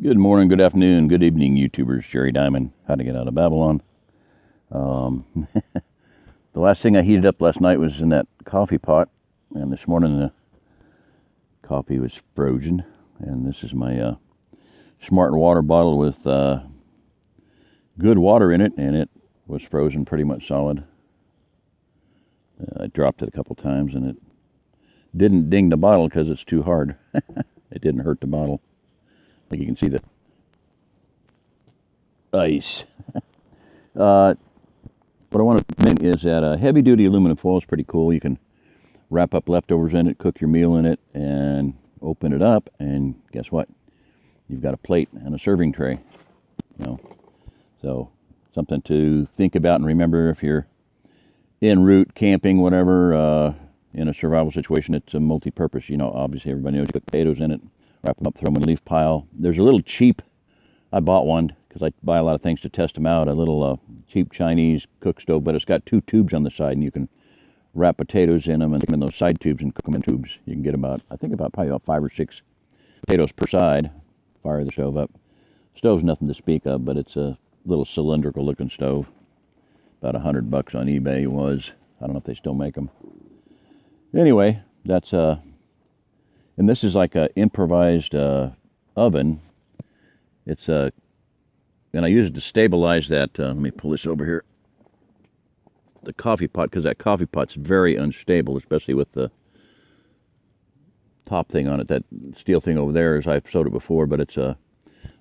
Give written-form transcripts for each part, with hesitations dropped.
Good morning, good afternoon, good evening, YouTubers. Jerry Diamond, How to Get Out of Babylon. The last thing I heated up last night was in that coffee pot, and this morning the coffee was frozen. And this is my Smart Water bottle with good water in it, and it was frozen pretty much solid. I dropped it a couple times, and it didn't ding the bottle because it's too hard. It didn't hurt the bottle. Like you can see the ice. What I want to mention is that heavy-duty aluminum foil is pretty cool. You can wrap up leftovers in it, cook your meal in it, and open it up, and guess what? You've got a plate and a serving tray. So something to think about and remember if you're en route, camping, whatever, in a survival situation. It's a multi-purpose. Obviously everybody knows you put potatoes in it, wrap them up, throw them in a leaf pile. There's a little cheap, I bought one because I buy a lot of things to test them out, a little cheap Chinese cook stove, but it's got two tubes on the side, and you can wrap potatoes in them and stick them in those side tubes and cook them in tubes. You can get probably about 5 or 6 potatoes per side. Fire the stove up. Stove's nothing to speak of, but it's a little cylindrical looking stove. About $100 on eBay it was. I don't know if they still make them. Anyway, that's and this is like a improvised oven. It's and I use it to stabilize that. Let me pull this over here. The coffee pot, because that coffee pot's very unstable, especially with the top thing on it. That steel thing over there, as I've showed it before, but it's a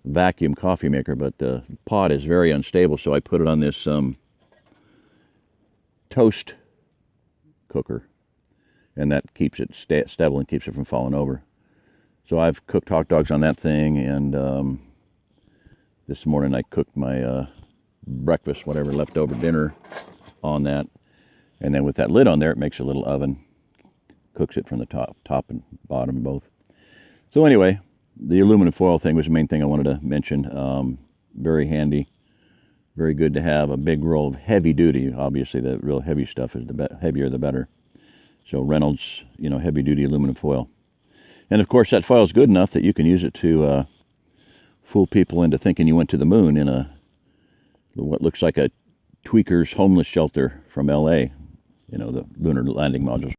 vacuum coffee maker. But the pot is very unstable, so I put it on this toast cooker, and that keeps it stable and keeps it from falling over. So I've cooked hot dogs on that thing, and this morning I cooked my breakfast, whatever, leftover dinner on that. And then with that lid on there, it makes a little oven. Cooks it from the top and bottom both. So anyway, the aluminum foil thing was the main thing I wanted to mention. Very handy. Very good to have. A big roll of heavy duty. Obviously the real heavy stuff is the heavier the better. So Reynolds, heavy duty aluminum foil. And of course that foil is good enough that you can use it to fool people into thinking you went to the moon in what looks like a tweaker's homeless shelter from LA. The lunar landing modules.